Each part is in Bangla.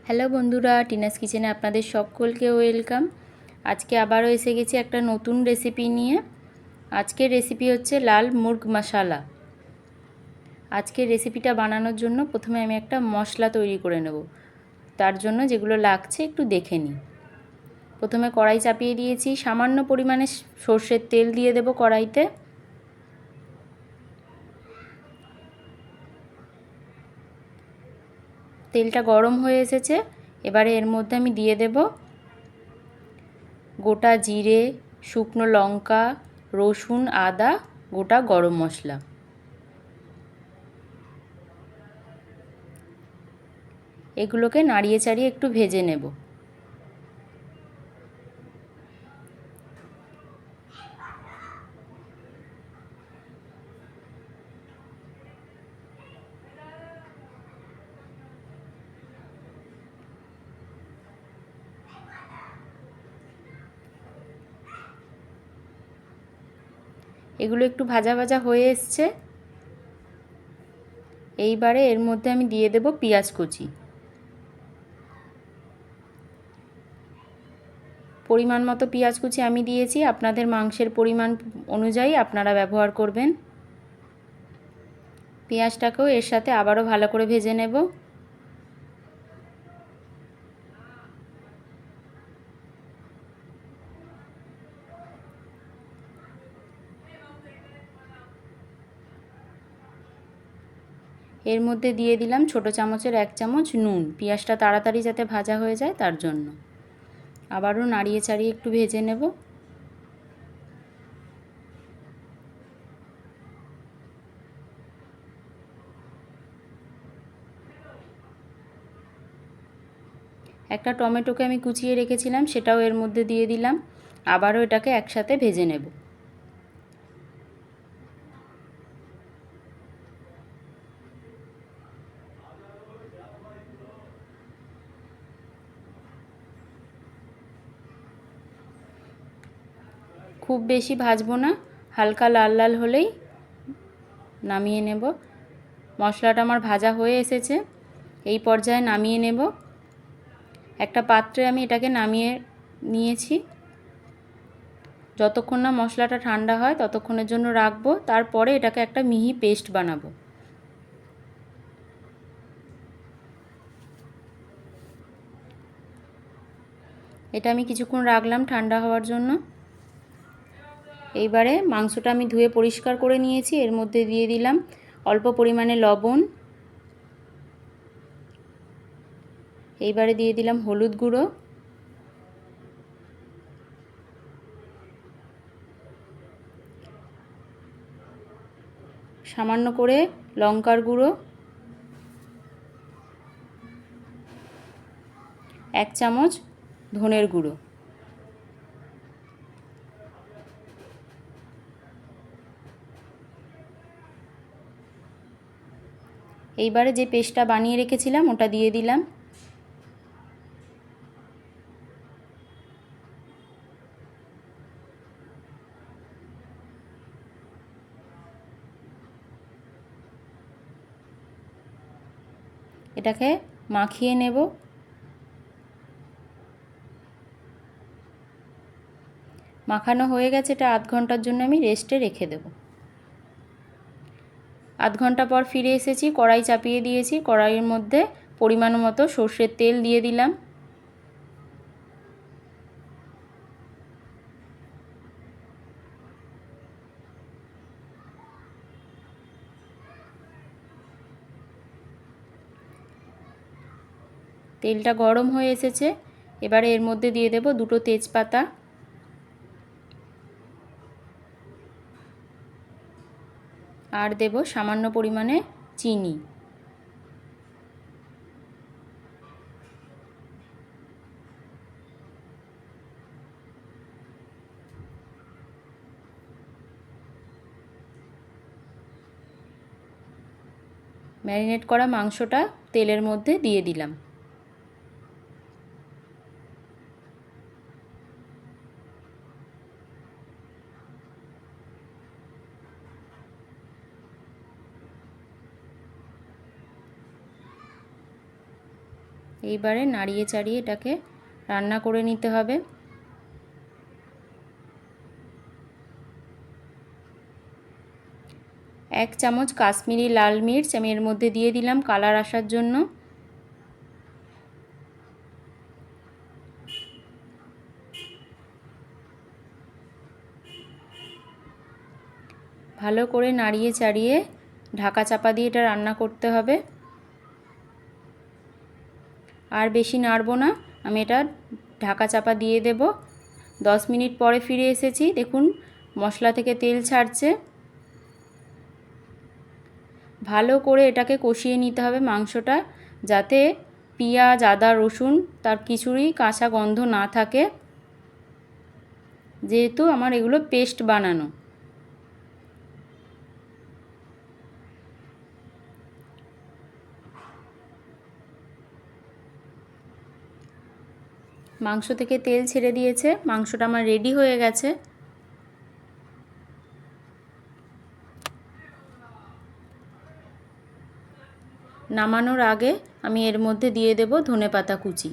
হ্যালো বন্ধুরা, টিনাস কিচেনে আপনাদের সকলকে ওয়েলকাম। আজকে আবারও এসে গেছি একটা নতুন রেসিপি নিয়ে। আজকের রেসিপি হচ্ছে লাল মুর্গ মশালা। আজকের রেসিপিটা বানানোর জন্য প্রথমে আমি একটা মশলা তৈরি করে নেব। তার জন্য যেগুলো লাগছে একটু দেখে নিই। প্রথমে কড়াই চাপিয়ে দিয়েছি, সামান্য পরিমাণে সর্ষের তেল দিয়ে দেব কড়াইতে। তেলটা গরম হয়ে এসেছে, এবারে এর মধ্যে আমি দিয়ে দেব গোটা জিরে, শুকনো লঙ্কা, রসুন, আদা, গোটা গরম মশলা। এগুলোকে নাড়িয়ে চাড়িয়ে একটু ভেজে নেব। এগুলো একটু ভাজা ভাজা হয়ে এসছে। এইবারে এর মধ্যে আমি দিয়ে দেব পেঁয়াজ কুচি। পরিমাণ মতো পেঁয়াজ কুচি আমি দিয়েছি, আপনাদের মাংসের পরিমাণ অনুযায়ী আপনারা ব্যবহার করবেন। পেঁয়াজটাকেও এর সাথে আবারও ভালো করে ভেজে নেব। এর মধ্যে দিয়ে দিলাম ছোটো চামচের 1 চামচ নুন, পেঁয়াজটা তাড়াতাড়ি যাতে ভাজা হয়ে যায় তার জন্য। আবারও নাড়িয়ে চাড়িয়ে একটু ভেজে নেব। একটা টমেটোকে আমি কুচিয়ে রেখেছিলাম, সেটাও এর মধ্যে দিয়ে দিলাম। আবারও এটাকে একসাথে ভেজে নেব। খুব বেশি ভাজবো না, হালকা লাল লাল হলেই নামিয়ে নেব। মশলাটা আমার ভাজা হয়ে এসেছে, এই পর্যায়ে নামিয়ে নেব। একটা পাত্রে আমি এটাকে নামিয়ে নিয়েছি। যতক্ষণ না মশলাটা ঠান্ডা হয় ততক্ষণের জন্য রাখবো, তারপরে এটাকে একটা মিহি পেস্ট বানাবো। এটা আমি কিছুক্ষণ রাখলাম ঠান্ডা হওয়ার জন্য। এইবারে মাংসটা আমি ধুয়ে পরিষ্কার করে নিয়েছি, এর মধ্যে দিয়ে দিলাম অল্প পরিমাণে লবণ। এইবারে দিয়ে দিলাম হলুদ গুঁড়ো, সামান্য করে লঙ্কার গুঁড়ো, 1 চামচ ধনের গুঁড়ো। এইবারে যে পেস্টটা বানিয়ে রেখেছিলাম ওটা দিয়ে দিলাম। এটাকে মাখিয়ে নেব। মাখানো হয়ে গেছে, এটা আধ ঘন্টার জন্য আমি রেস্টে রেখে দেব। আধ ঘন্টা পর ফিরে এসেছি, কড়াই চাপিয়ে দিয়েছি। কড়াইয়ের মধ্যে পরিমাণ মতো সর্ষের তেল দিয়ে দিলাম। তেলটা গরম হয়ে এসেছে, এবারে এর মধ্যে দিয়ে দেব 2টো তেজপাতা, আর দেব সামান্য পরিমাণে চিনি। ম্যারিনেট করা মাংসটা তেলের মধ্যে দিয়ে দিলাম। এইবারে নাড়িয়ে চাড়িয়ে এটাকে রান্না করে নিতে হবে। এক চামচ কাশ্মীরি লাল মির্চ আমি এর মধ্যে দিয়ে দিলাম কালার আসার জন্য। ভালো করে নাড়িয়ে চাড়িয়ে ঢাকা চাপা দিয়ে এটা রান্না করতে হবে। আর বেশি নাড়বো না, আমি এটা ঢাকা চাপা দিয়ে দেব। 10 মিনিট পরে ফিরে এসেছি, দেখুন মশলা থেকে তেল ছাড়ছে। ভালো করে এটাকে কষিয়ে নিতে হবে মাংসটা, যাতে পেঁয়াজ আদা রসুন তার কিছুরই কাঁচা গন্ধ না থাকে, যেহেতু আমার এগুলো পেস্ট বানানো। মাংস থেকে তেল ছেড়ে দিয়েছে, মাংসটা আমার রেডি হয়ে গেছে। নামানোর আগে আমি এর মধ্যে দিয়ে দেব ধনেপাতা কুচি।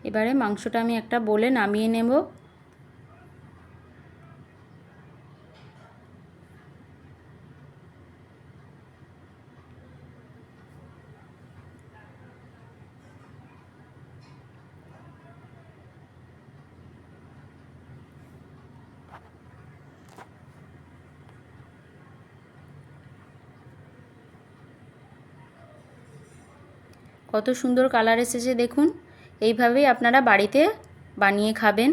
এবারে মাংসটা আমি একটা বলে নামিয়ে নেব। কত সুন্দর কালার এসেছে দেখুন। এইভাবেই আপনারা বাড়িতে বানিয়ে খাবেন,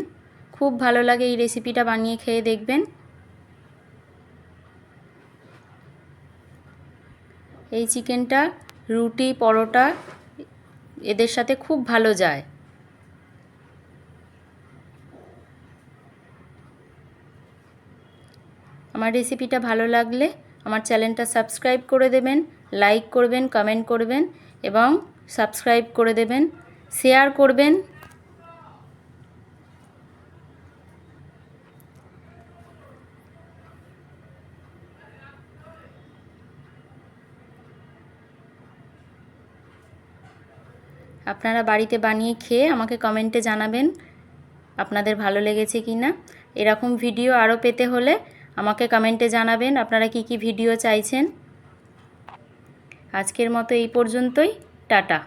খুব ভালো লাগে। এই রেসিপিটা বানিয়ে খেয়ে দেখবেন। এই চিকেনটা রুটি পরোটা এদের সাথে খুব ভালো যায়। আমার রেসিপিটা ভালো লাগলে আমার চ্যানেলটা সাবস্ক্রাইব করে দেবেন, লাইক করবেন, কমেন্ট করবেন এবং সাবস্ক্রাইব করে দেবেন, শেয়ার করবেন। আপনারা বাড়িতে বানিয়ে খেয়ে আমাকে কমেন্টে জানাবেন আপনাদের ভালো লেগেছে কি না। এরকম ভিডিও আরও পেতে হলে আমাকে কমেন্টে জানাবেন আপনারা কি কি ভিডিও চাইছেন। আজকের মতো এই পর্যন্তই, টাটা।